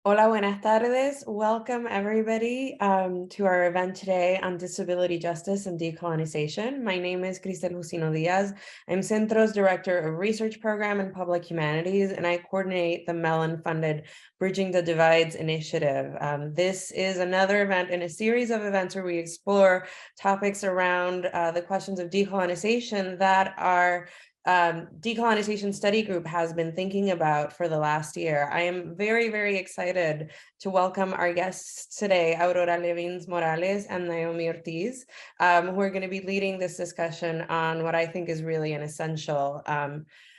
Hola, buenas tardes. Welcome everybody to our event today on disability justice and decolonization. My name is Cristel Jusino Diaz. I'm Centro's Director of Research Program and Public Humanities, and I coordinate the Mellon-funded Bridging the Divides initiative. This is another event in a series of events where we explore topics around the questions of decolonization that are Decolonization Study Group has been thinking about for the last year. I am very, very excited to welcome our guests today, Aurora Levins-Morales and Naomi Ortíz, who are going to be leading this discussion on what I think is really an essential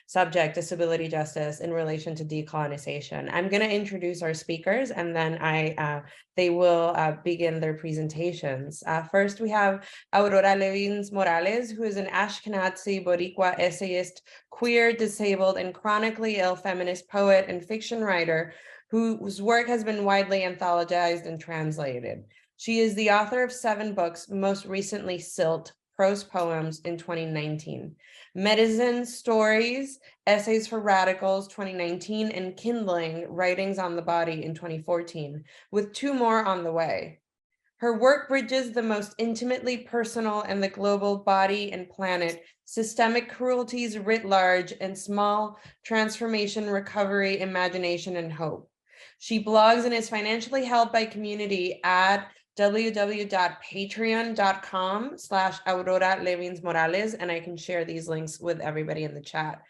subject, disability justice in relation to decolonization. I'm going to introduce our speakers and then they will begin their presentations. First, we have Aurora Levins-Morales, who is an Ashkenazi Boricua essayist, queer, disabled, and chronically ill feminist poet and fiction writer whose work has been widely anthologized and translated. She is the author of 7 books, most recently Silt, Prose Poems in 2019. Medicine Stories, Essays for Radicals 2019, and Kindling, Writings on the Body in 2014, with 2 more on the way. Her work bridges the most intimately personal and the global body and planet, systemic cruelties writ large, and small transformation, recovery, imagination, and hope. She blogs and is financially helped by community at www.patreon.com/Aurora Levins-Morales, and I can share these links with everybody in the chat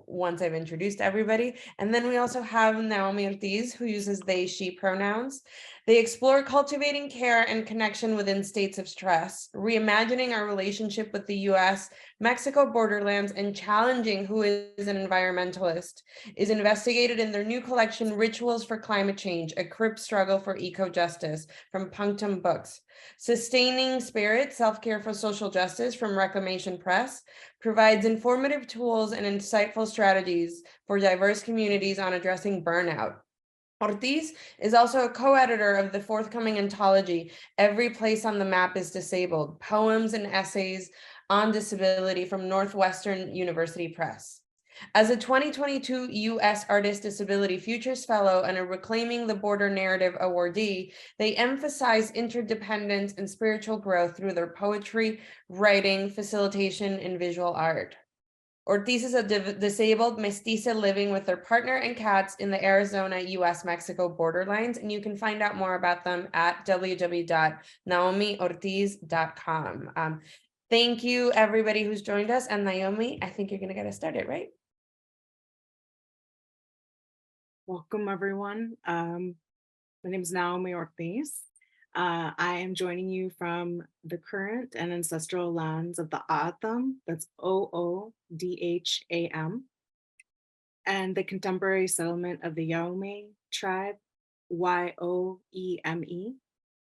once I've introduced everybody. And then we also have Naomi Ortíz, who uses they, she pronouns. They explore cultivating care and connection within states of stress, reimagining our relationship with the US-Mexico borderlands, and challenging who is an environmentalist, is investigated in their new collection, Rituals for Climate Change, A Crip Struggle for Eco-Justice, from Punctum Books. Sustaining Spirit, Self-Care for Social Justice, from Reclamation Press, provides informative tools and insightful strategies for diverse communities on addressing burnout. Ortíz is also a co-editor of the forthcoming anthology, Every Place on the Map is Disabled, Poems and Essays on Disability, from Northwestern University Press. As a 2022 U.S. Artist Disability Futures Fellow and a Reclaiming the Border Narrative awardee, they emphasize interdependence and spiritual growth through their poetry, writing, facilitation, and visual art. Ortíz is a disabled mestiza living with their partner and cats in the Arizona-US-Mexico borderlines, and you can find out more about them at www.naomiortiz.com. Thank you, everybody who's joined us. And Naomi, I think you're going to get us started, right? Welcome, everyone. My name is Naomi Ortíz. I am joining you from the current and ancestral lands of the O'odham, that's Oodham, and the contemporary settlement of the Yaomé tribe, Yome,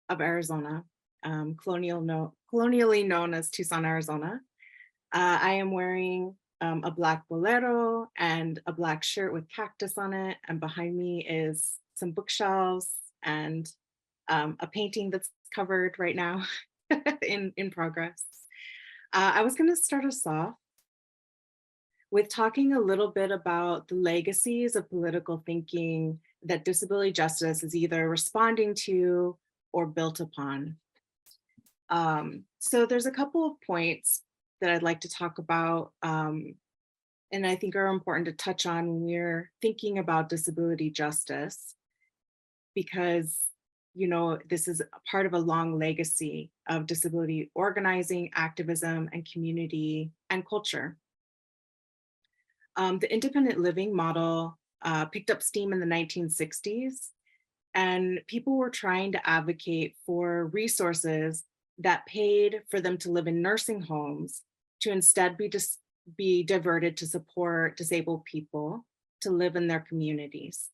of Arizona, colonially known as Tucson, Arizona. I am wearing a black bolero and a black shirt with cactus on it. And behind me is some bookshelves and a painting that's covered right now in progress. I was going to start us off with talking a little bit about the legacies of political thinking that disability justice is either responding to or built upon. So there's a couple of points that I'd like to talk about and I think are important to touch on when we're thinking about disability justice, because this is part of a long legacy of disability organizing, activism, and community and culture. The independent living model picked up steam in the 1960s, and people were trying to advocate for resources that paid for them to live in nursing homes to instead be diverted to support disabled people to live in their communities.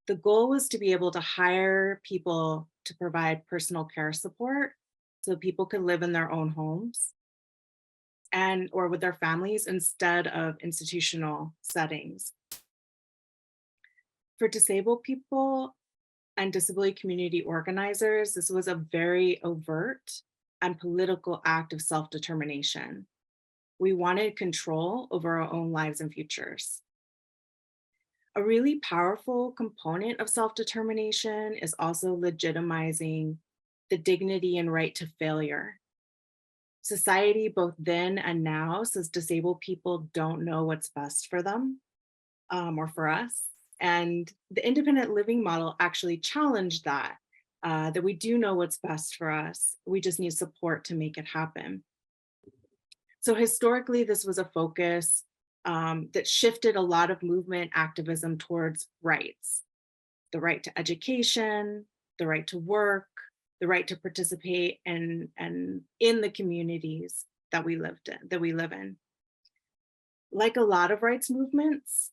The goal was to be able to hire people to provide personal care support so people could live in their own homes or with their families instead of institutional settings. For disabled people and disability community organizers, this was a very overt and political act of self-determination. We wanted control over our own lives and futures. A really powerful component of self-determination is also legitimizing the dignity and right to failure. Society, both then and now, says disabled people don't know what's best for them, or for us. And the independent living model actually challenged that we do know what's best for us. We just need support to make it happen. So historically, this was a focus that shifted a lot of movement activism towards rights: the right to education, the right to work, the right to participate and in the communities that we live in. Like a lot of rights movements,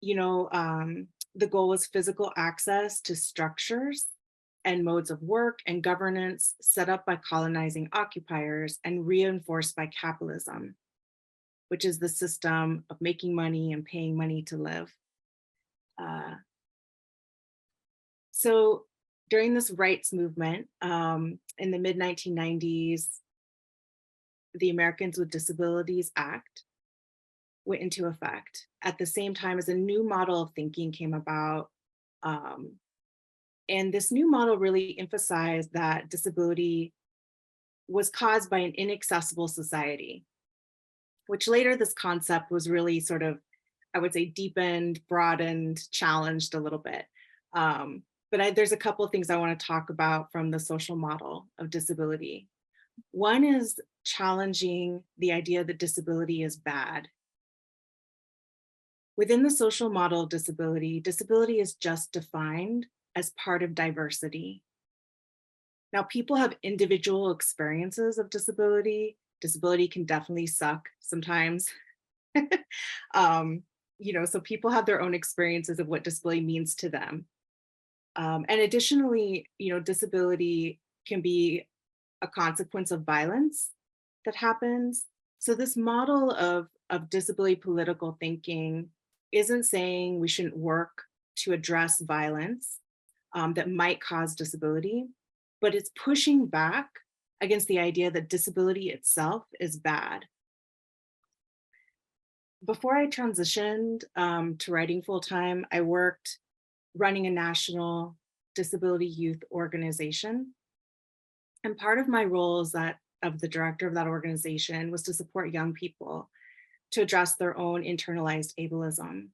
the goal was physical access to structures and modes of work and governance set up by colonizing occupiers and reinforced by capitalism, which is the system of making money and paying money to live. So during this rights movement in the mid 1990s, the Americans with Disabilities Act went into effect at the same time as a new model of thinking came about. And this new model really emphasized that disability was caused by an inaccessible society, which later this concept was really sort of, I would say, deepened, broadened, challenged a little bit. There's a couple of things I want to talk about from the social model of disability. One is challenging the idea that disability is bad. Within the social model of disability, disability is just defined as part of diversity. Now, people have individual experiences of disability. Disability can definitely suck sometimes. So people have their own experiences of what disability means to them. And additionally, disability can be a consequence of violence that happens. So this model of disability political thinking isn't saying we shouldn't work to address violence that might cause disability, but it's pushing back against the idea that disability itself is bad. Before I transitioned to writing full-time, I worked running a national disability youth organization. And part of my role as of the director of that organization was to support young people to address their own internalized ableism.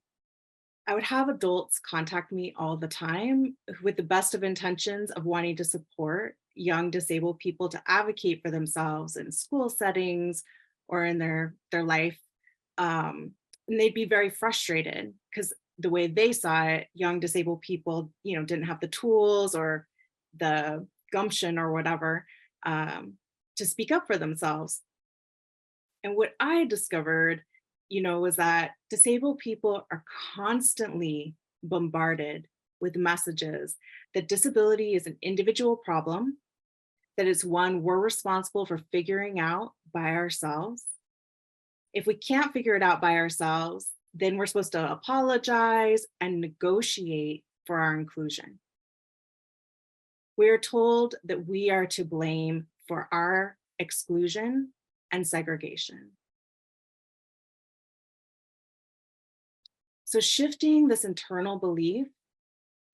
I would have adults contact me all the time with the best of intentions of wanting to support young disabled people to advocate for themselves in school settings or in their life. And they'd be very frustrated because the way they saw it, young disabled people, didn't have the tools or the gumption or whatever to speak up for themselves. And what I discovered, was that disabled people are constantly bombarded with messages that disability is an individual problem, that it's one we're responsible for figuring out by ourselves. If we can't figure it out by ourselves, then we're supposed to apologize and negotiate for our inclusion. We're told that we are to blame for our exclusion and segregation. So shifting this internal belief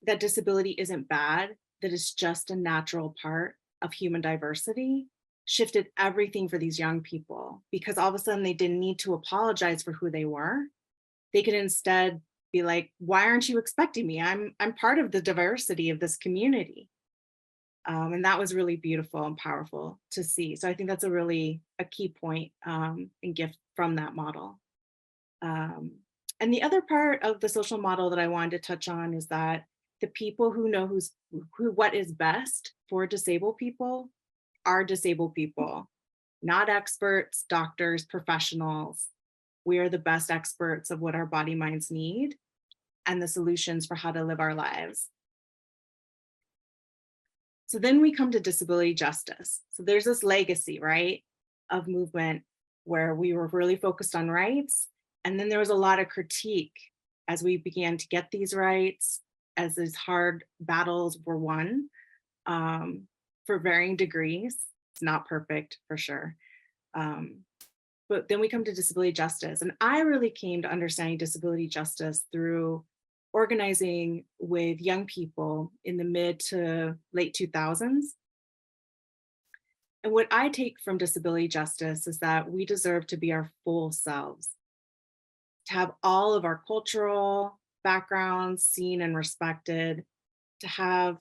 that disability isn't bad, that it's just a natural part of human diversity, shifted everything for these young people, because all of a sudden they didn't need to apologize for who they were. They could instead be like, why aren't you expecting me? I'm part of the diversity of this community. And that was really beautiful and powerful to see. So I think that's a key point and gift from that model. And the other part of the social model that I wanted to touch on is that the people who know what is best for disabled people are disabled people, not experts, doctors, professionals. We are the best experts of what our body minds need and the solutions for how to live our lives. So then we come to disability justice. So there's this legacy, right, of movement where we were really focused on rights. And then there was a lot of critique as we began to get these rights, as these hard battles were won for varying degrees. It's not perfect for sure. But then we come to disability justice. And I really came to understanding disability justice through organizing with young people in the mid to late 2000s. And what I take from disability justice is that we deserve to be our full selves, to have all of our cultural backgrounds seen and respected, to have,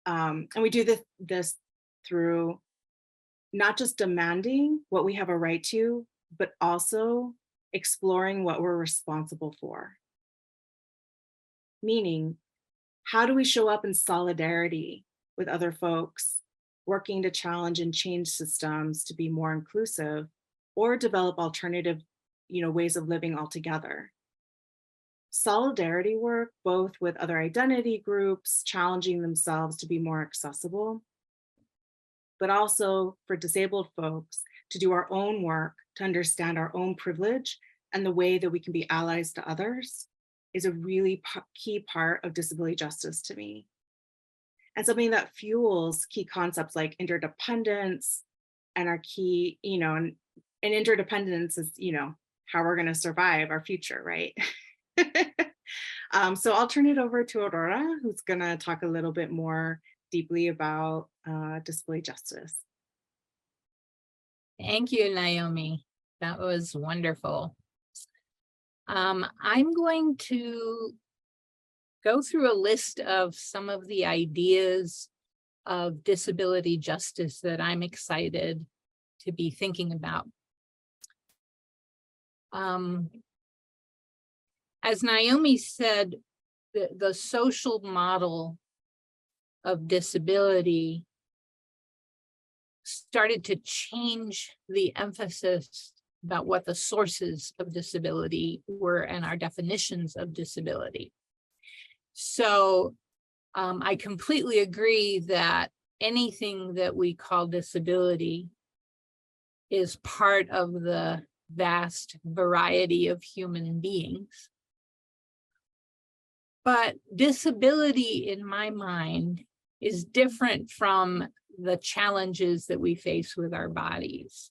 and we do this through not just demanding what we have a right to, but also exploring what we're responsible for. Meaning, how do we show up in solidarity with other folks, working to challenge and change systems to be more inclusive, or develop alternative, ways of living altogether? Solidarity work, both with other identity groups, challenging themselves to be more accessible, but also for disabled folks to do our own work, to understand our own privilege and the way that we can be allies to others, is a really key part of disability justice to me. And something that fuels key concepts like interdependence and our key, and interdependence is, how we're going to survive our future, right? So I'll turn it over to Aurora, who's going to talk a little bit more deeply about disability justice. Thank you, Naomi. That was wonderful. I'm going to go through a list of some of the ideas of disability justice that I'm excited to be thinking about. As Naomi said, the social model of disability started to change the emphasis about what the sources of disability were and our definitions of disability. So I completely agree that anything that we call disability is part of the vast variety of human beings. But disability, in my mind, is different from the challenges that we face with our bodies.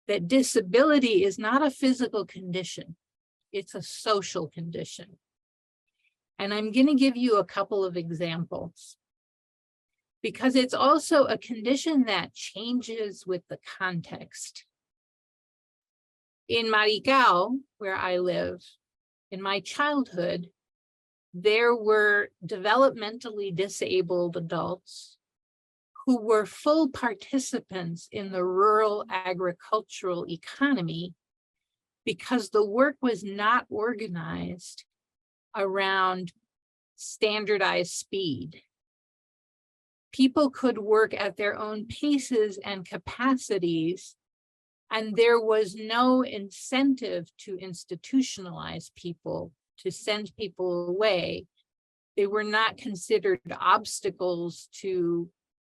That disability is not a physical condition, it's a social condition. And I'm going to give you a couple of examples, because it's also a condition that changes with the context. In Maricao, where I live, in my childhood, there were developmentally disabled adults who were full participants in the rural agricultural economy because the work was not organized around standardized speed. People could work at their own paces and capacities, and there was no incentive to institutionalize people, to send people away. They were not considered obstacles to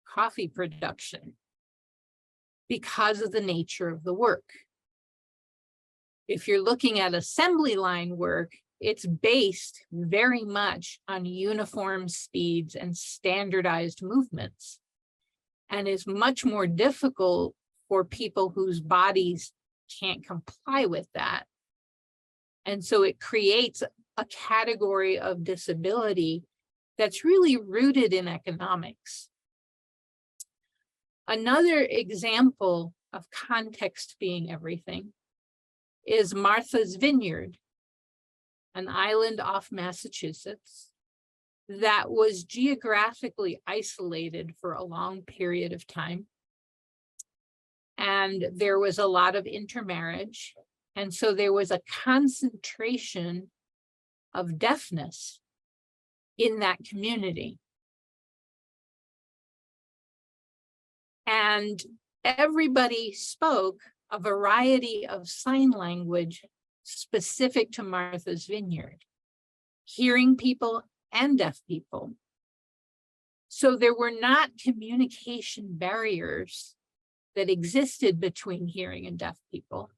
coffee production because of the nature of the work. If you're looking at assembly line work, it's based very much on uniform speeds and standardized movements, and is much more difficult for people whose bodies can't comply with that. And so it creates a category of disability that's really rooted in economics. Another example of context being everything is Martha's Vineyard, an island off Massachusetts that was geographically isolated for a long period of time. And there was a lot of intermarriage. And so there was a concentration of deafness in that community. And everybody spoke a variety of sign language specific to Martha's Vineyard, hearing people and deaf people. So there were not communication barriers that existed between hearing and deaf people.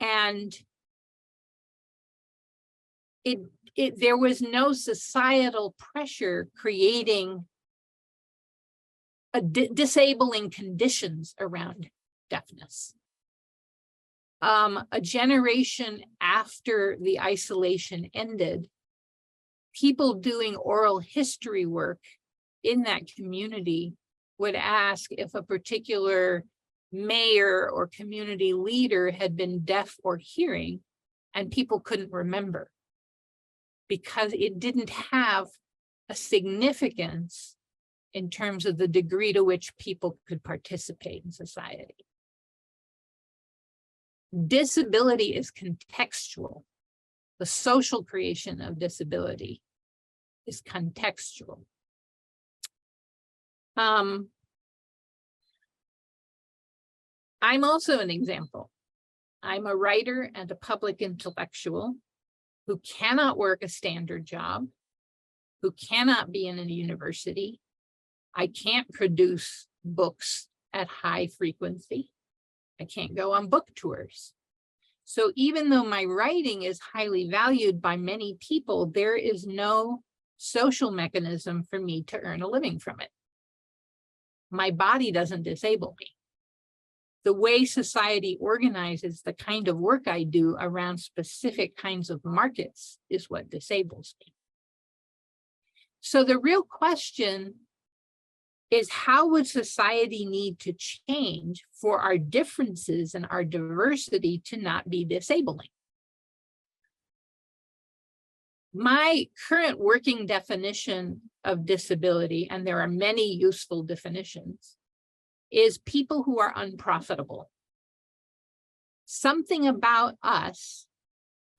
And there was no societal pressure creating disabling conditions around deafness. a generation after the isolation ended, people doing oral history work in that community would ask if a particular mayor or community leader had been deaf or hearing, and people couldn't remember because it didn't have a significance in terms of the degree to which people could participate in society. Disability is contextual. The social creation of disability is contextual. I'm also an example. I'm a writer and a public intellectual who cannot work a standard job, who cannot be in a university. I can't produce books at high frequency. I can't go on book tours. So even though my writing is highly valued by many people, there is no social mechanism for me to earn a living from it. My body doesn't disable me. The way society organizes the kind of work I do around specific kinds of markets is what disables me. So the real question is, how would society need to change for our differences and our diversity to not be disabling? My current working definition of disability, and there are many useful definitions, is people who are unprofitable. Something about us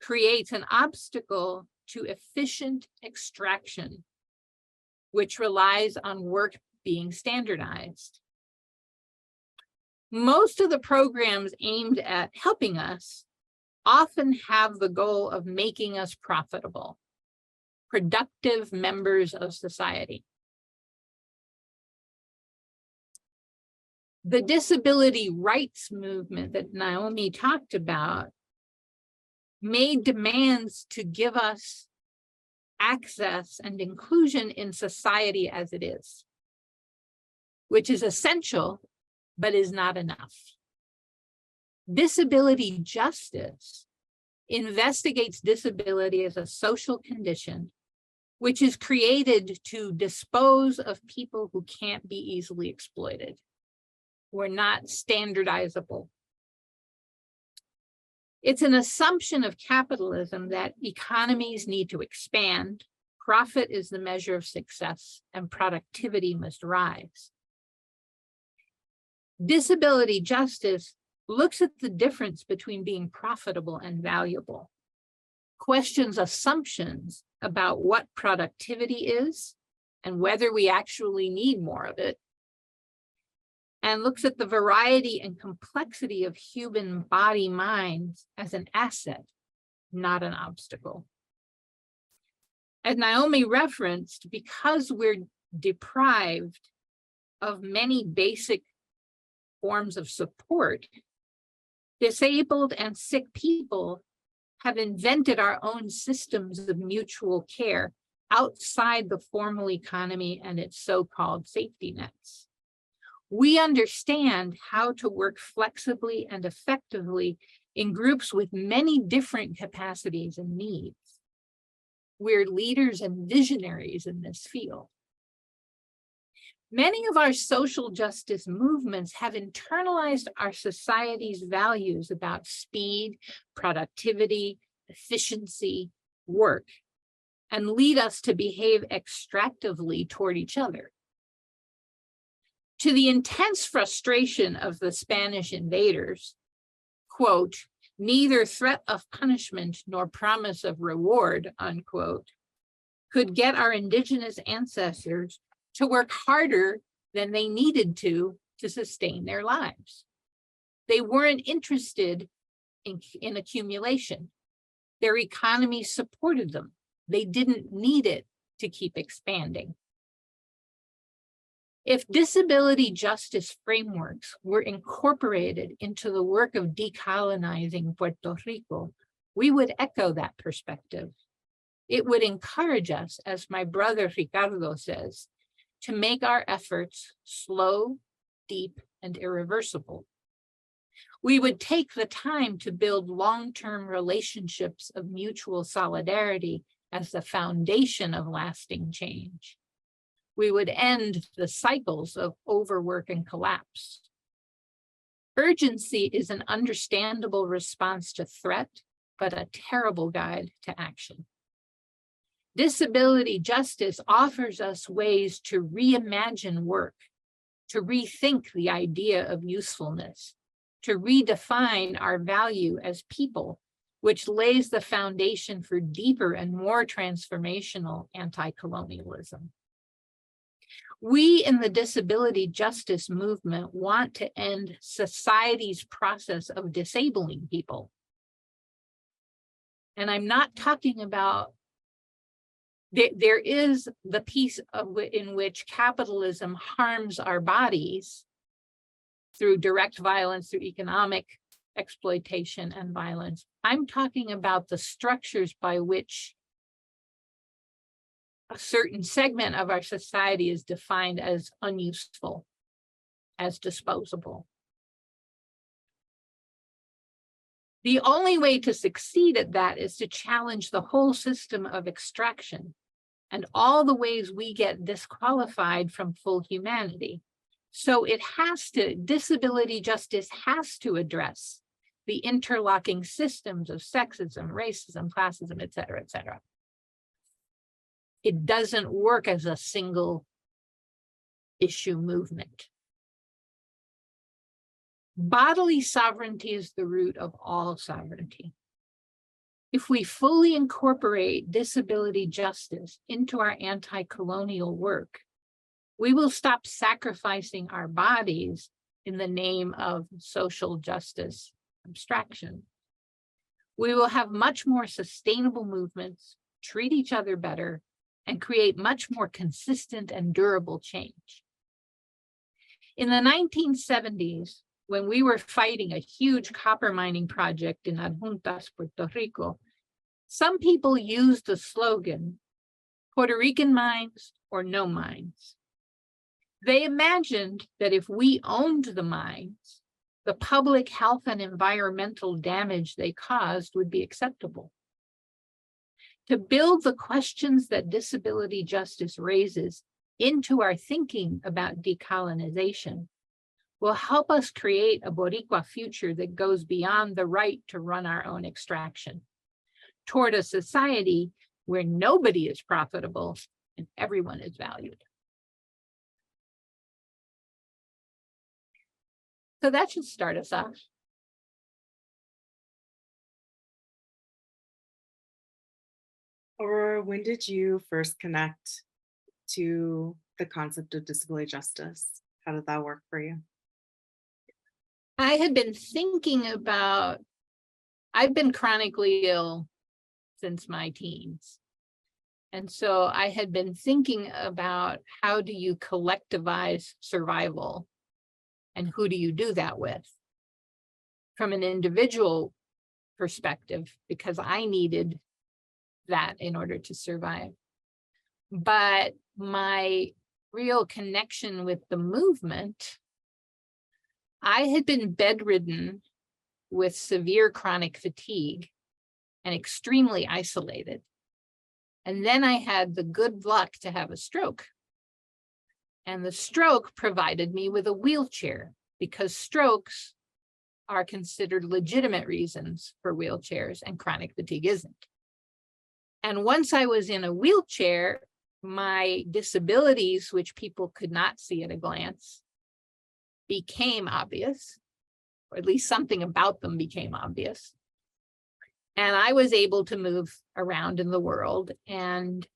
creates an obstacle to efficient extraction, which relies on work being standardized. Most of the programs aimed at helping us often have the goal of making us profitable, productive members of society. The disability rights movement that Naomi talked about made demands to give us access and inclusion in society as it is, which is essential, but is not enough. Disability justice investigates disability as a social condition, which is created to dispose of people who can't be easily exploited. We're not standardizable. It's an assumption of capitalism that economies need to expand, profit is the measure of success, and productivity must rise. Disability justice looks at the difference between being profitable and valuable, questions assumptions about what productivity is and whether we actually need more of it, and looks at the variety and complexity of human body minds as an asset, not an obstacle. As Naomi referenced, because we're deprived of many basic forms of support, disabled and sick people have invented our own systems of mutual care outside the formal economy and its so-called safety nets. We understand how to work flexibly and effectively in groups with many different capacities and needs. We're leaders and visionaries in this field. Many of our social justice movements have internalized our society's values about speed, productivity, efficiency, work, and lead us to behave extractively toward each other. To the intense frustration of the Spanish invaders, quote, neither threat of punishment nor promise of reward, unquote, could get our indigenous ancestors to work harder than they needed to sustain their lives. They weren't interested in accumulation. Their economy supported them. They didn't need it to keep expanding. If disability justice frameworks were incorporated into the work of decolonizing Puerto Rico, we would echo that perspective. It would encourage us, as my brother Ricardo says, to make our efforts slow, deep, and irreversible. We would take the time to build long-term relationships of mutual solidarity as the foundation of lasting change. We would end the cycles of overwork and collapse. Urgency is an understandable response to threat, but a terrible guide to action. Disability justice offers us ways to reimagine work, to rethink the idea of usefulness, to redefine our value as people, which lays the foundation for deeper and more transformational anti-colonialism. We in the disability justice movement want to end society's process of disabling people. And I'm not talking about, there is the piece in which capitalism harms our bodies through direct violence, through economic exploitation and violence. I'm talking about the structures by which a certain segment of our society is defined as unuseful, as disposable. The only way to succeed at that is to challenge the whole system of extraction and all the ways we get disqualified from full humanity. So disability justice has to address the interlocking systems of sexism, racism, classism, et cetera, et cetera. It doesn't work as a single issue movement. Bodily sovereignty is the root of all sovereignty. If we fully incorporate disability justice into our anti-colonial work, we will stop sacrificing our bodies in the name of social justice abstraction. We will have much more sustainable movements, treat each other better, and create much more consistent and durable change. In the 1970s, when we were fighting a huge copper mining project in Adjuntas, Puerto Rico, some people used the slogan, Puerto Rican mines or no mines. They imagined that if we owned the mines, the public health and environmental damage they caused would be acceptable. To build the questions that disability justice raises into our thinking about decolonization will help us create a Boricua future that goes beyond the right to run our own extraction, toward a society where nobody is profitable and everyone is valued. So that should start us off. Or when did you first connect to the concept of disability justice? How did that work for you? I had been thinking about, I've been chronically ill since my teens. And so I had been thinking about how do you collectivize survival and who do you do that with from an individual perspective, because I needed that in order to survive. But my real connection with the movement, I had been bedridden with severe chronic fatigue and extremely isolated. And then I had the good luck to have a stroke. And the stroke provided me with a wheelchair because strokes are considered legitimate reasons for wheelchairs and chronic fatigue isn't. And once I was in a wheelchair, my disabilities, which people could not see at a glance, became obvious, or at least something about them became obvious. And I was able to move around in the world and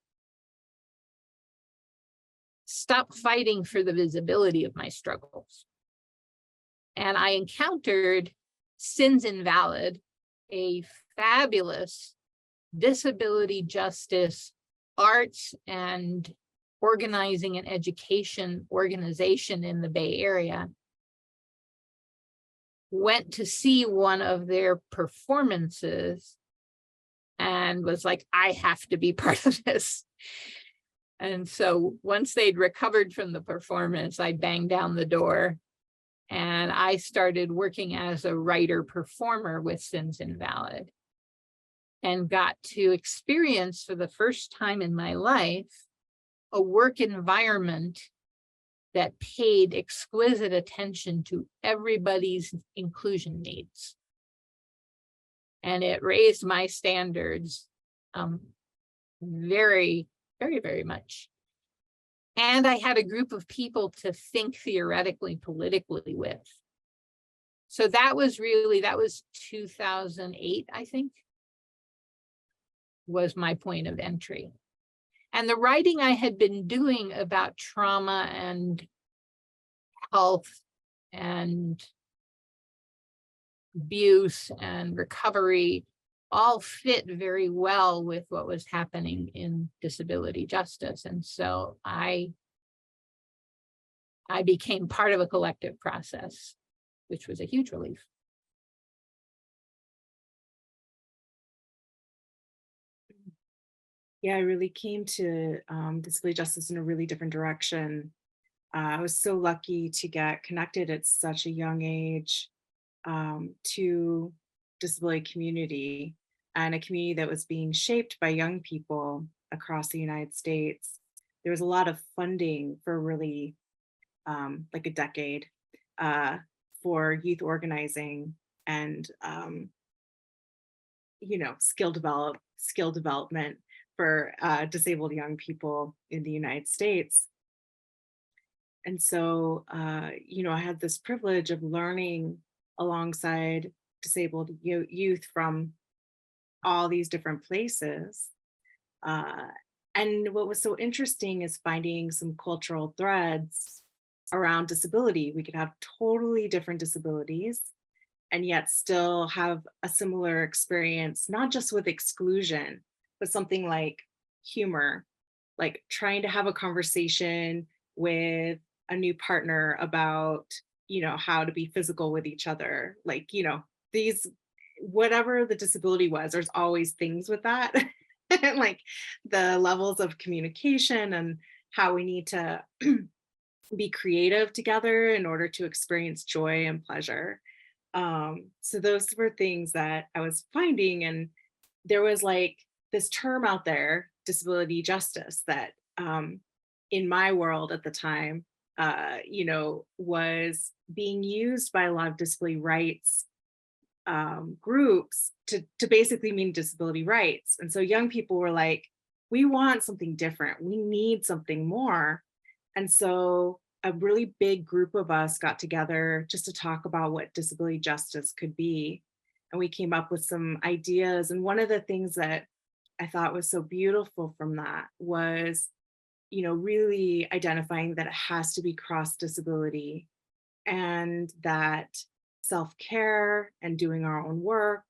stop fighting for the visibility of my struggles. And I encountered Sins Invalid, a fabulous disability justice, arts, and organizing and education organization in the Bay Area. Went to see one of their performances and was like, I have to be part of this. And so once they'd recovered from the performance, I banged down the door And I started working as a writer performer with Sins Invalid, and got to experience for the first time in my life a work environment that paid exquisite attention to everybody's inclusion needs. And it raised my standards very, very, very much. And I had a group of people to think theoretically, politically with. So that was 2008, I think, was my point of entry. And the writing I had been doing about trauma and health and abuse and recovery all fit very well with what was happening in disability justice. And so I became part of a collective process, which was a huge relief. Yeah, I really came to disability justice in a really different direction. I was so lucky to get connected at such a young age to disability community, and a community that was being shaped by young people across the United States. There was a lot of funding for really like a decade for youth organizing and skill development for disabled young people in the United States. And so, I had this privilege of learning alongside disabled youth from all these different places. And what was so interesting is finding some cultural threads around disability. We could have totally different disabilities and yet still have a similar experience, not just with exclusion, but something like humor, like trying to have a conversation with a new partner about, how to be physical with each other. Like, these, whatever the disability was, there's always things with that. Like the levels of communication and how we need to be creative together in order to experience joy and pleasure. So those were things that I was finding. And there was like this term out there, disability justice, that in my world at the time, was being used by a lot of disability rights groups to basically mean disability rights. And so young people were like, we want something different. We need something more. And so a really big group of us got together just to talk about what disability justice could be. And we came up with some ideas. And one of the things that I thought was so beautiful from that was, really identifying that it has to be cross disability, and that self-care and doing our own work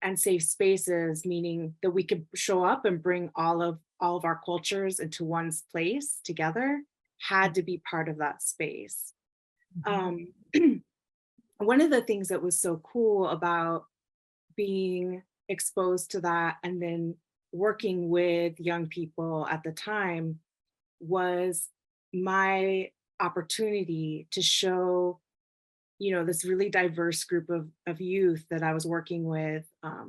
and safe spaces, meaning that we could show up and bring all of our cultures into one place together, had to be part of that space. Mm-hmm. One of the things that was so cool about being exposed to that and then working with young people at the time was my opportunity to show, this really diverse group of youth that I was working with.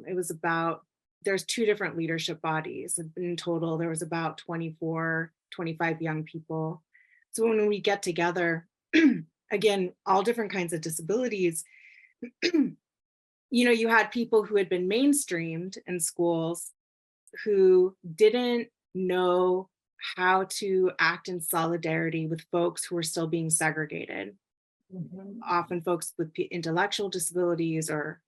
It was about, there's 2 different leadership bodies. In total, there was about 24, 25 young people. So when we get together, again, all different kinds of disabilities, you had people who had been mainstreamed in schools who didn't know how to act in solidarity with folks who were still being segregated. Mm-hmm. Often folks with intellectual disabilities or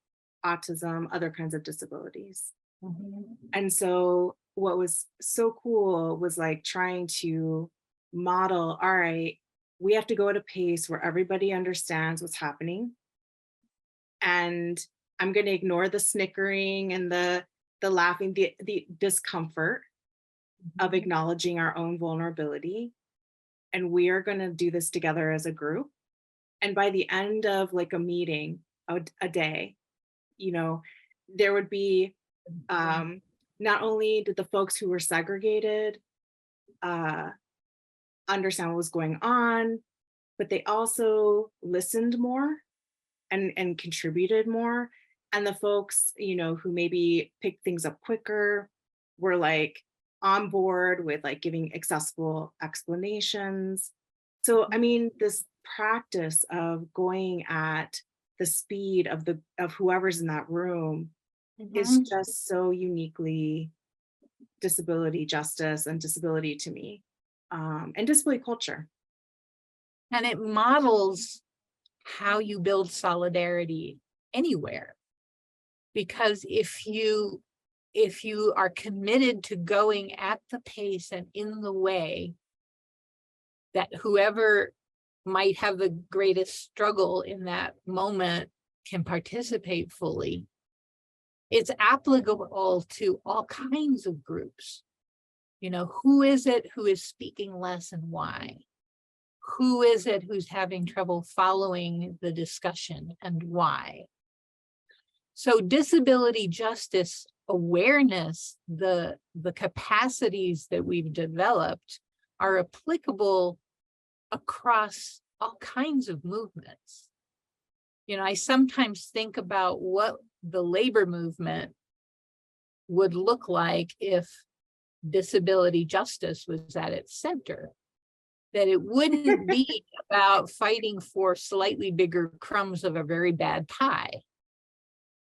autism, other kinds of disabilities. Mm-hmm. And so what was so cool was like trying to model, all right, we have to go at a pace where everybody understands what's happening. And I'm going to ignore the snickering and the laughing, the discomfort of acknowledging our own vulnerability. And we are going to do this together as a group. And by the end of like a meeting, a day, there would be, not only did the folks who were segregated understand what was going on, but they also listened more and contributed more. And the folks, you know, who maybe picked things up quicker were like on board with like giving accessible explanations. So, I mean, this practice of going at the speed of whoever's in that room is just so uniquely disability justice and disability to me, and disability culture. And it models how you build solidarity anywhere. Because if you are committed to going at the pace and in the way that whoever might have the greatest struggle in that moment can participate fully, it's applicable to all kinds of groups. You know, who is it who is speaking less and why? Who is it who's having trouble following the discussion and why? So disability justice awareness, the capacities that we've developed are applicable across all kinds of movements. You know, I sometimes think about what the labor movement would look like if disability justice was at its center. That it wouldn't be about fighting for slightly bigger crumbs of a very bad pie.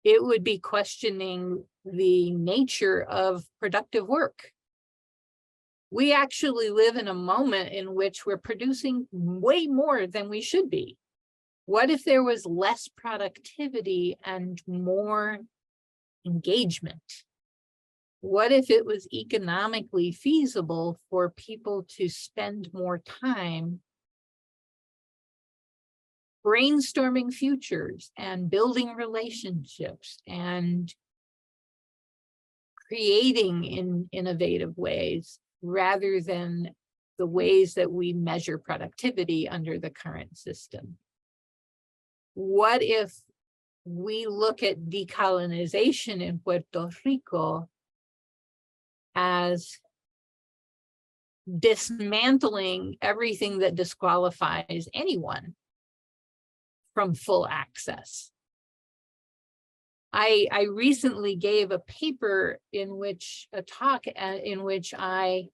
It would be questioning the nature of productive work. We actually live in a moment in which we're producing way more than we should be. What if there was less productivity and more engagement? What if it was economically feasible for people to spend more time brainstorming futures and building relationships and creating in innovative ways rather than the ways that we measure productivity under the current system? What if we look at decolonization in Puerto Rico as dismantling everything that disqualifies anyone from full access? I recently gave a paper a talk in which I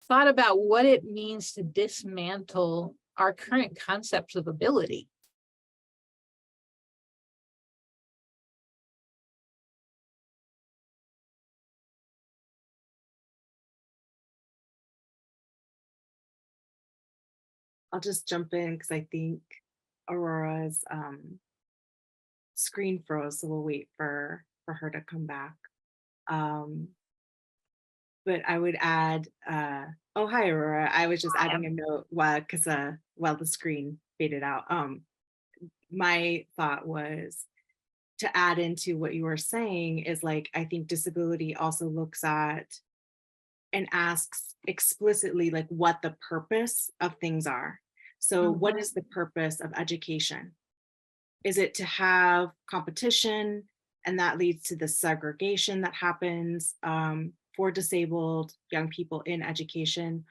thought about what it means to dismantle our current concepts of ability. I'll just jump in because I think Aurora's screen froze, so we'll wait for her to come back. But I would add, oh, hi, Aurora. I was just adding a note while the screen faded out. My thought was to add into what you were saying is like, I think disability also looks at and asks explicitly like what the purpose of things are. So what is the purpose of education? Is it to have competition and that leads to the segregation that happens for disabled young people in education?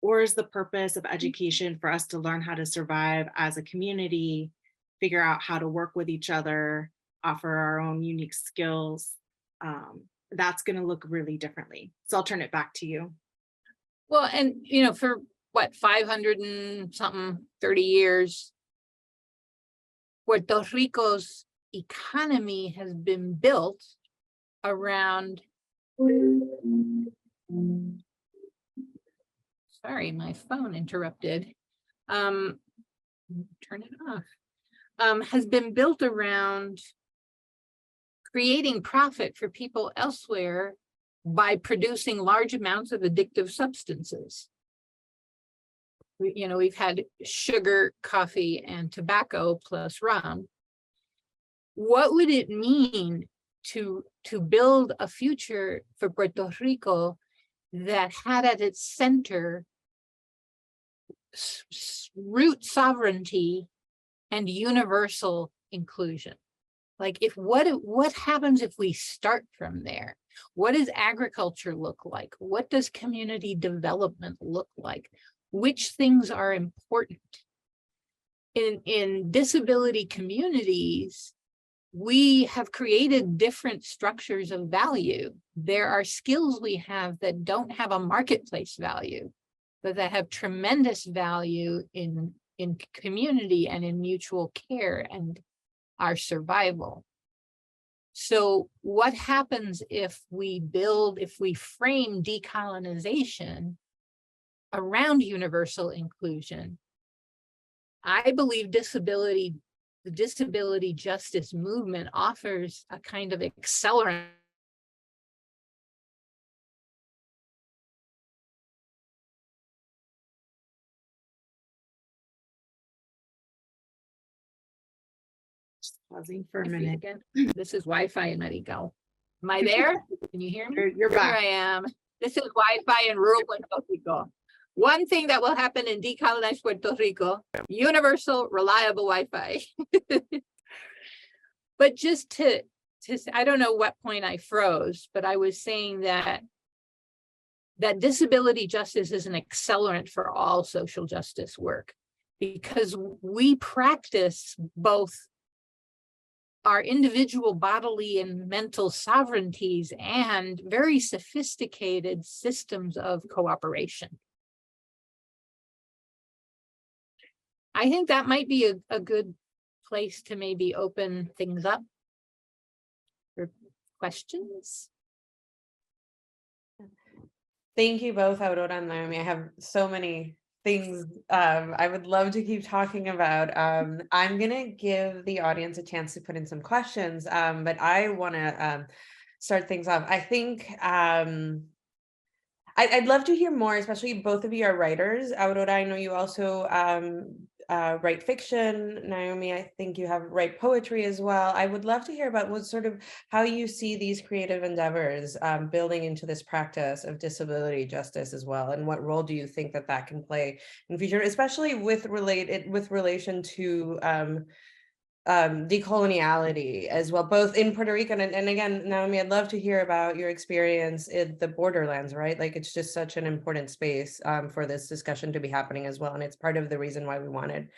Or is the purpose of education for us to learn how to survive as a community, figure out how to work with each other, offer our own unique skills? That's going to look really differently. So I'll turn it back to you. Well, and you know, for what, 500 and something, 30 years, Puerto Rico's economy has been built around, sorry, my phone interrupted. Turn it off. Has been built around creating profit for people elsewhere by producing large amounts of addictive substances. You know, we've had sugar, coffee, and tobacco plus rum. What would it mean to build a future for Puerto Rico that had at its center root sovereignty and universal inclusion? Like, if what happens if we start from there? What does agriculture look like? What does community development look like? which things are important. In disability communities, we have created different structures of value. There are skills we have that don't have a marketplace value, but that have tremendous value in community and in mutual care and our survival. So what happens if we frame decolonization around universal inclusion? I believe the disability justice movement offers a kind of accelerant. Just pausing for a minute. Again. This is Wi-Fi in Mexico. Am I there? Can you hear me? You're back. Here I am. This is Wi-Fi in rural Puerto Rico. One thing that will happen in decolonized Puerto Rico, universal, reliable Wi-Fi. But just to, I don't know what point I froze, but I was saying that disability justice is an accelerant for all social justice work, because we practice both our individual bodily and mental sovereignties and very sophisticated systems of cooperation. I think that might be a good place to maybe open things up for questions. Thank you both, Aurora and Naomi. I have so many things I would love to keep talking about. I'm gonna give the audience a chance to put in some questions, but I want to start things off. I think I'd love to hear more, especially both of you are writers. Aurora, I know you also write fiction. Naomi, I think you write poetry as well. I would love to hear about what sort of how you see these creative endeavors building into this practice of disability justice as well, and what role do you think that can play in the future, especially with relation to decoloniality as well, both in Puerto Rico and again, Naomi, I'd love to hear about your experience in the borderlands, right? Like, it's just such an important space for this discussion to be happening as well, and it's part of the reason why we wanted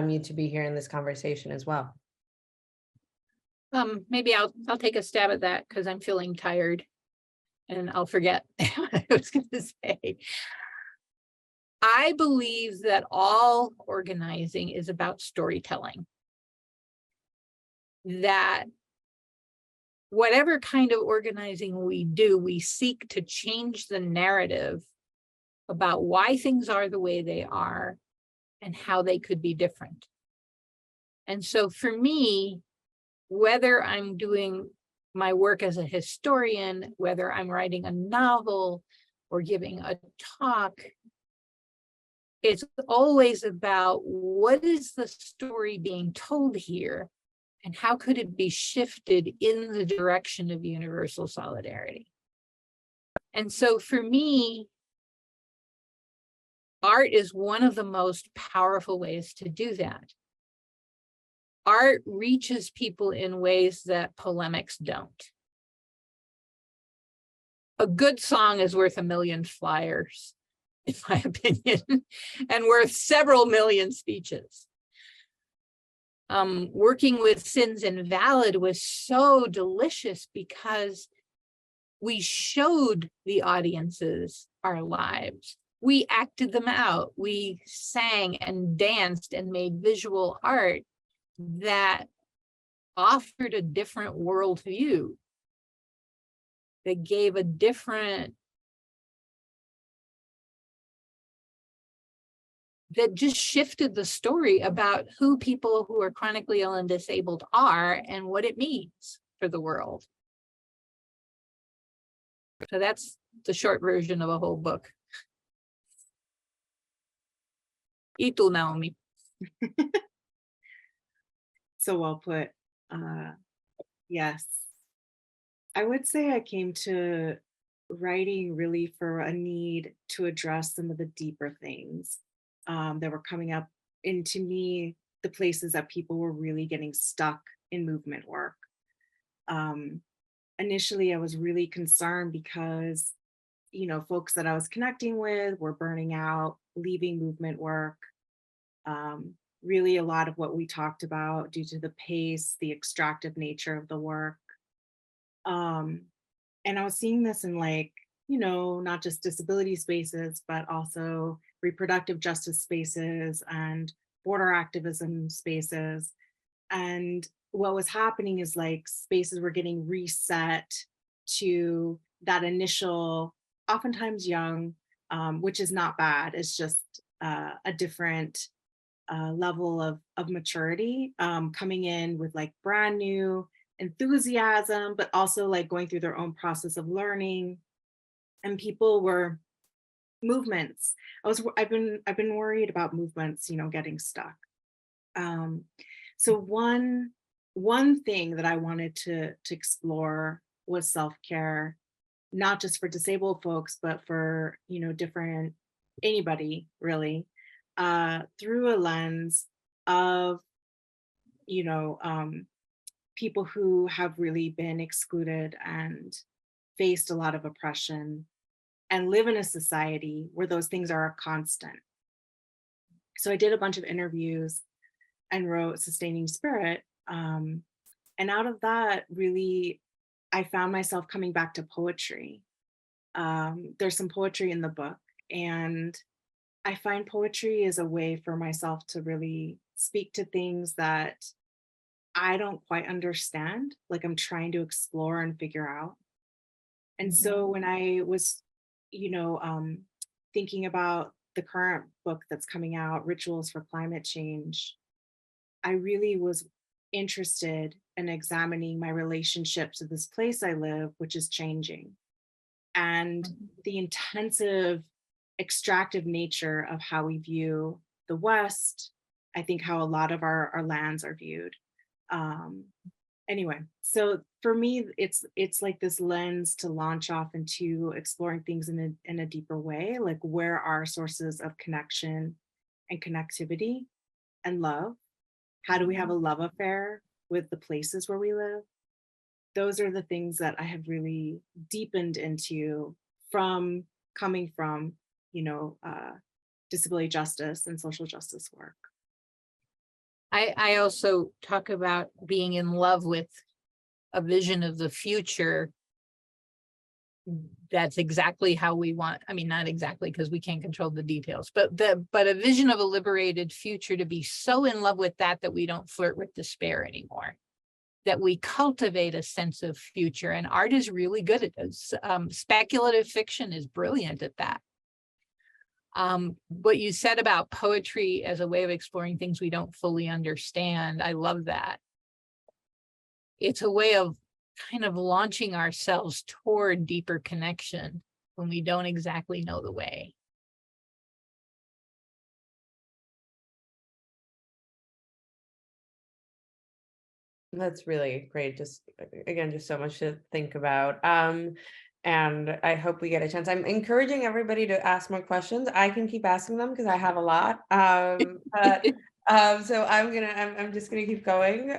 you to be here in this conversation as well. Maybe I'll take a stab at that because I'm feeling tired and I'll forget what I was going to say. I believe that all organizing is about storytelling. That whatever kind of organizing we do, we seek to change the narrative about why things are the way they are and how they could be different. And so for me, whether I'm doing my work as a historian, whether I'm writing a novel or giving a talk, it's always about what is the story being told here and how could it be shifted in the direction of universal solidarity. And so for me, art is one of the most powerful ways to do that. Art reaches people in ways that polemics don't. A good song is worth 1 million flyers, in my opinion, and worth several million speeches. Working with Sins Invalid was so delicious because we showed the audiences our lives. We acted them out. We sang and danced and made visual art that offered a different worldview, that gave a different, that just shifted the story about who people who are chronically ill and disabled are and what it means for the world. So that's the short version of a whole book. Y tú, Naomi. So well put. Yes. I would say I came to writing really for a need to address some of the deeper things that were coming up into me, the places that people were really getting stuck in movement work. Initially, I was really concerned because, folks that I was connecting with were burning out, leaving movement work. Really a lot of what we talked about due to the pace, the extractive nature of the work. And I was seeing this in not just disability spaces, but also reproductive justice spaces and border activism spaces. And what was happening is spaces were getting reset to that initial, oftentimes young, which is not bad. It's just a different level of maturity, coming in with brand new enthusiasm, but also going through their own process of learning. And people were movements. I've been worried about movements, getting stuck. So one thing that I wanted to explore was self-care, not just for disabled folks, but for anybody really, through a lens of people who have really been excluded and faced a lot of oppression and live in a society where those things are a constant. So I did a bunch of interviews and wrote Sustaining Spirit. And out of that, really, I found myself coming back to poetry. There's some poetry in the book, and I find poetry is a way for myself to really speak to things that I don't quite understand, I'm trying to explore and figure out. And so when I was, thinking about the current book that's coming out, Rituals for Climate Change, I really was interested in examining my relationship to this place I live, which is changing, and the intensive extractive nature of how we view the West. I think how a lot of our lands are viewed. Anyway, so for me, it's like this lens to launch off into exploring things in a deeper way, where are sources of connection and connectivity and love? How do we have a love affair with the places where we live? Those are the things that I have really deepened into coming from, disability justice and social justice work. I also talk about being in love with a vision of the future. That's exactly how we want. I mean, not exactly, because we can't control the details, but a vision of a liberated future, to be so in love with that we don't flirt with despair anymore, that we cultivate a sense of future. And art is really good at this. Speculative fiction is brilliant at that. What you said about poetry as a way of exploring things we don't fully understand, I love that. It's a way of kind of launching ourselves toward deeper connection when we don't exactly know the way. That's really great. Just again, just so much to think about. And I hope we get a chance. I'm encouraging everybody to ask more questions. I can keep asking them because I have a lot. So I'm just gonna keep going.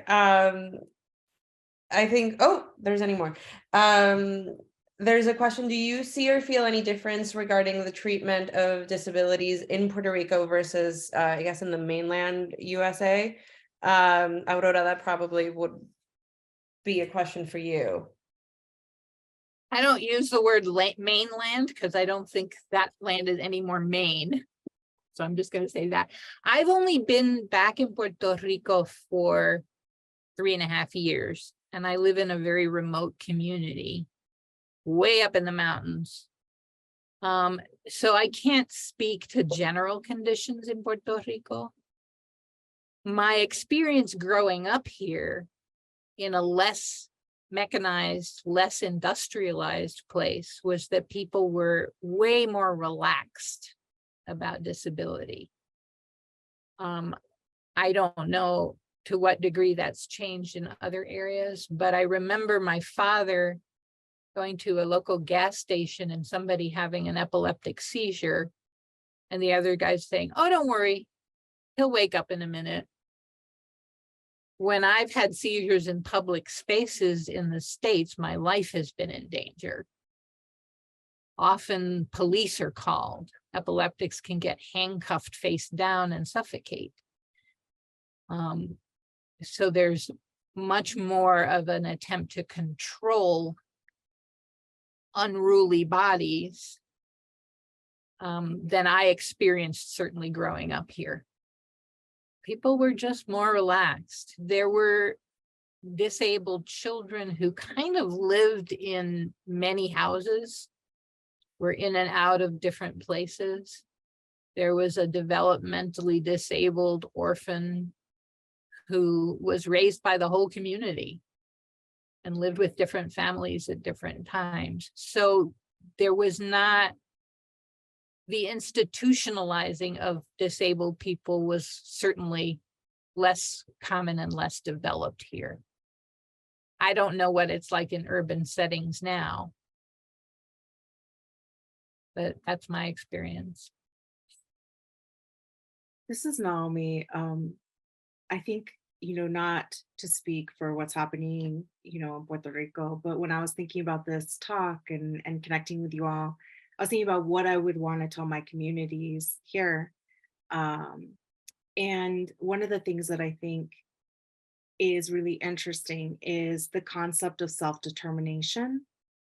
I think, there's any more. There's a question. Do you see or feel any difference regarding the treatment of disabilities in Puerto Rico versus, I guess, in the mainland USA? Aurora, that probably would be a question for you. I don't use the word mainland because I don't think that land is any more Maine. So I'm just going to say that. I've only been back in Puerto Rico for 3.5 years, and I live in a very remote community, way up in the mountains. So I can't speak to general conditions in Puerto Rico. My experience growing up here in a less mechanized, less industrialized place was that people were way more relaxed about disability. I don't know to what degree that's changed in other areas, but I remember my father going to a local gas station and somebody having an epileptic seizure, and the other guy saying, "Oh, don't worry, he'll wake up in a minute." When I've had seizures in public spaces in the States, my life has been in danger. Often police are called. Epileptics can get handcuffed face down and suffocate. So there's much more of an attempt to control unruly bodies than I experienced certainly growing up here. People were just more relaxed. There were disabled children who kind of lived in many houses, were in and out of different places. There was a developmentally disabled orphan who was raised by the whole community and lived with different families at different times. So there was not, the institutionalizing of disabled people was certainly less common and less developed here. I don't know what it's like in urban settings now, but that's my experience. This is Naomi. I think, not to speak for what's happening, in Puerto Rico, but when I was thinking about this talk and connecting with you all, I was thinking about what I would want to tell my communities here. And one of the things that I think is really interesting is the concept of self-determination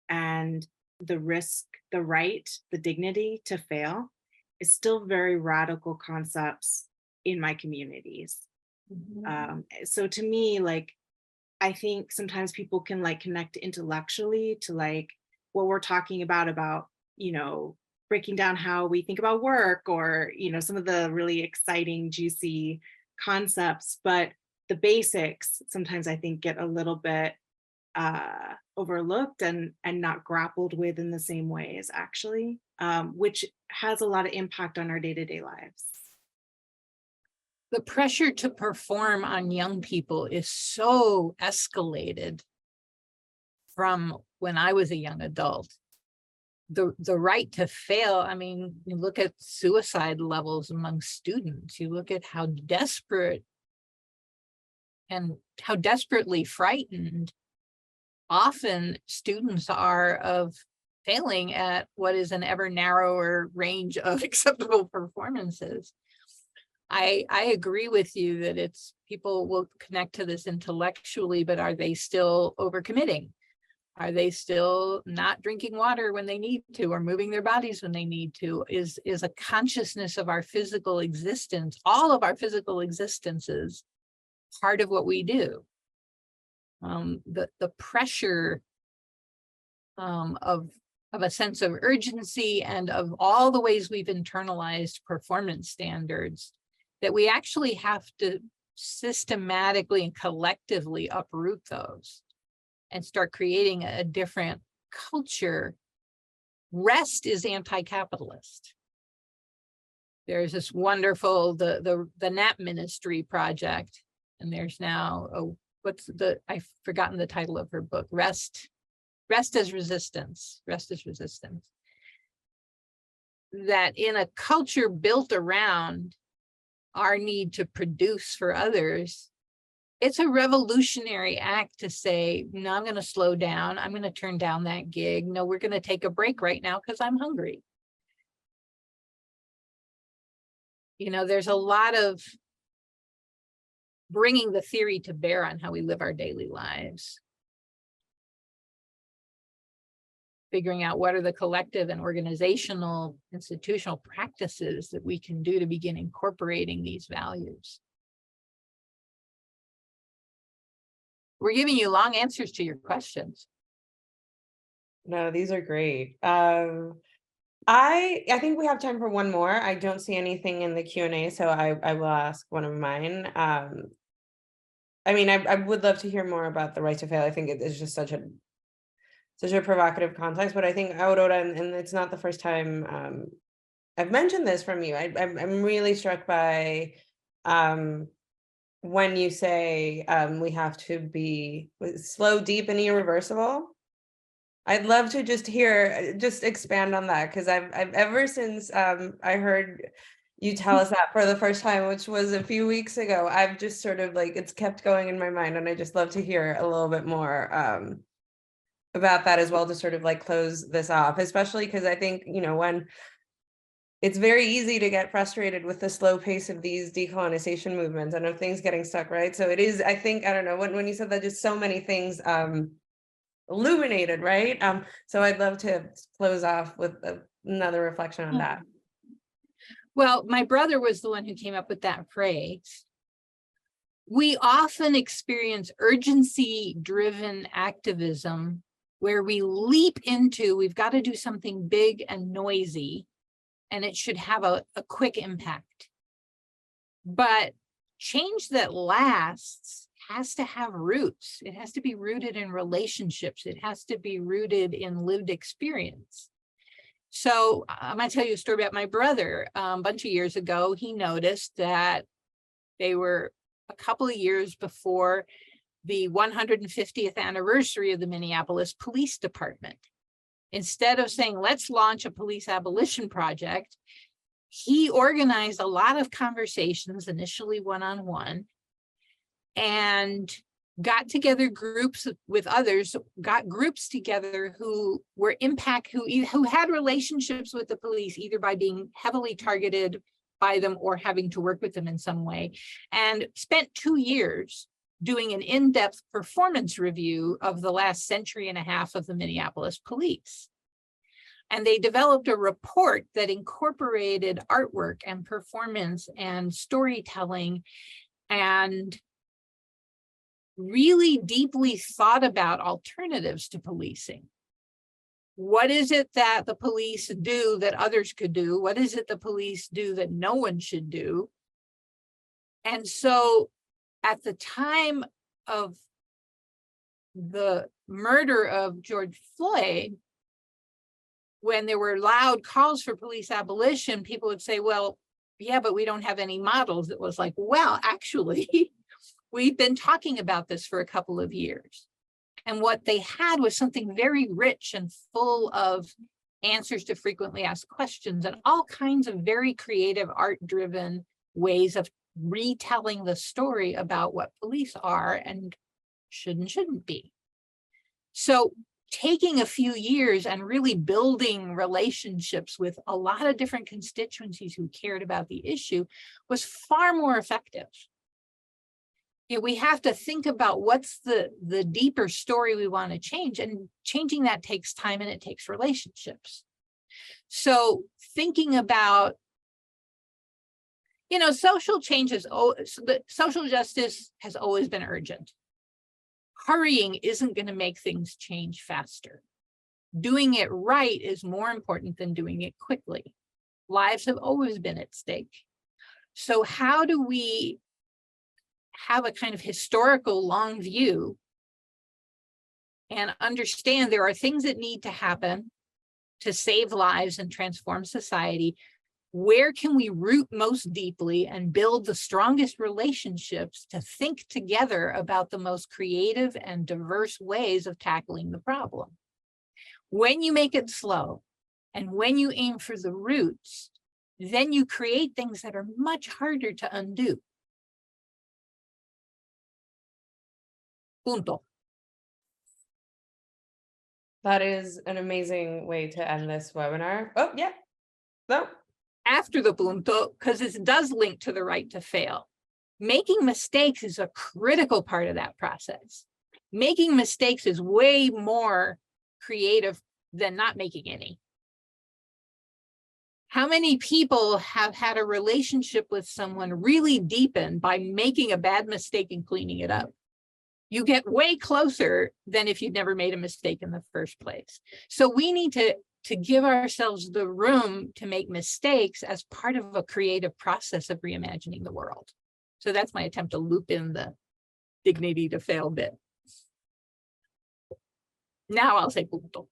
and the risk, the right, the dignity to fail is still very radical concepts in my communities. So to me, I think sometimes people can connect intellectually to what we're talking about, breaking down how we think about work or, some of the really exciting, juicy concepts, but the basics sometimes I think get a little bit overlooked and not grappled with in the same ways actually, which has a lot of impact on our day-to-day lives. The pressure to perform on young people is so escalated from when I was a young adult. The right to fail, I mean, you look at suicide levels among students, you look at how desperate and how desperately frightened often students are of failing at what is an ever narrower range of acceptable performances. I agree with you that it's people will connect to this intellectually, but are they still overcommitting? Are they still not drinking water when they need to or moving their bodies when they need to? Is a consciousness of our physical existence, all of our physical existences, part of what we do? The pressure of a sense of urgency and of all the ways we've internalized performance standards that we actually have to systematically and collectively uproot those and start creating a different culture. Rest is anti-capitalist. There's this wonderful, the NAP Ministry project, and there's now, I've forgotten the title of her book, Rest as Resistance, Rest as Resistance. That in a culture built around our need to produce for others, it's a revolutionary act to say, no, I'm going to slow down. I'm going to turn down that gig. No, we're going to take a break right now because I'm hungry. There's a lot of bringing the theory to bear on how we live our daily lives. Figuring out what are the collective and organizational, institutional practices that we can do to begin incorporating these values. We're giving you long answers to your questions. No, these are great. I think we have time for one more. I don't see anything in the Q&A, so I will ask one of mine. I would love to hear more about the right to fail. I think it is just such a provocative context, but I think Aurora, and it's not the first time I've mentioned this from you. I'm really struck by when you say we have to be slow, deep, and irreversible. I'd love to just expand on that, because I've ever since I heard you tell us that for the first time, which was a few weeks ago, I've just sort of it's kept going in my mind, and I just love to hear a little bit more about that as well to sort of like close this off, especially because I think, you know, when it's very easy to get frustrated with the slow pace of these decolonization movements and of things getting stuck, right? So it is, I think, I don't know, when you said that, just so many things illuminated, right? So I'd love to close off with another reflection on that. Well, my brother was the one who came up with that phrase. We often experience urgency-driven activism where we leap into, we've got to do something big and noisy, and it should have a quick impact. But change that lasts has to have roots. It has to be rooted in relationships. It has to be rooted in lived experience. So I'm going to tell you a story about my brother. A bunch of years ago, he noticed that they were a couple of years before the 150th anniversary of the Minneapolis Police Department. Instead of saying, let's launch a police abolition project, he organized a lot of conversations, initially one-on-one, and got together groups with others, got groups together who were who had relationships with the police, either by being heavily targeted by them or having to work with them in some way, and spent 2 years doing an in-depth performance review of the last century and a half of the Minneapolis police. And they developed a report that incorporated artwork and performance and storytelling, and really deeply thought about alternatives to policing. What is it that the police do that others could do? What is it the police do that no one should do? And so at the time of the murder of George Floyd, when there were loud calls for police abolition, people would say, well, yeah, but we don't have any models. It was like, well, actually, we've been talking about this for a couple of years. And what they had was something very rich and full of answers to frequently asked questions and all kinds of very creative, art-driven ways of retelling the story about what police are and should and shouldn't be. So taking a few years and really building relationships with a lot of different constituencies who cared about the issue was far more effective. You know, we have to think about what's the deeper story we want to change, and changing that takes time and it takes relationships. So thinking about, you know, social changes, social justice has always been urgent. Hurrying isn't going to make things change faster. Doing it right is more important than doing it quickly. Lives have always been at stake. So how do we have a kind of historical long view and understand there are things that need to happen to save lives and transform society? Where can we root most deeply and build the strongest relationships to think together about the most creative and diverse ways of tackling the problem? When you make it slow and when you aim for the roots, then you create things that are much harder to undo. Punto. That is an amazing way to end this webinar. Oh, yeah. No. After the punto, because it does link to the right to fail. Making mistakes is a critical part of that process. Making mistakes is way more creative than not making any. How many people have had a relationship with someone really deepened by making a bad mistake and cleaning it up? You get way closer than if you'd never made a mistake in the first place. So we need to give ourselves the room to make mistakes as part of a creative process of reimagining the world. So that's my attempt to loop in the dignity to fail bit. Now I'll say punto.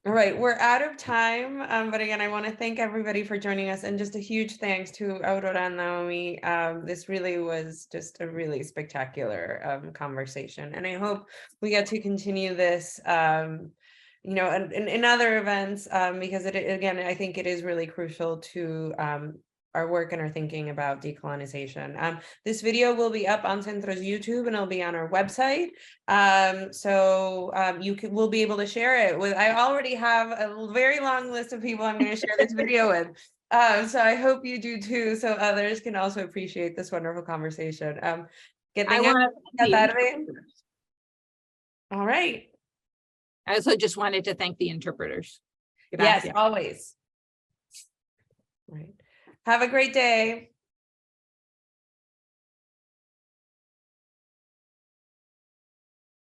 All right, we're out of time, but again, I want to thank everybody for joining us, and just a huge thanks to Aurora and Naomi. This really was just a really spectacular conversation, and I hope we get to continue this, you know, in other events, because again, I think it is really crucial to our work and our thinking about decolonization. This video will be up on Centro's YouTube and it'll be on our website. We'll be able to share it with, I already have a very long list of people I'm going to share this video with. So I hope you do too, so others can also appreciate this wonderful conversation. All right. I also just wanted to thank the interpreters. Yes, always. Right. Have a great day.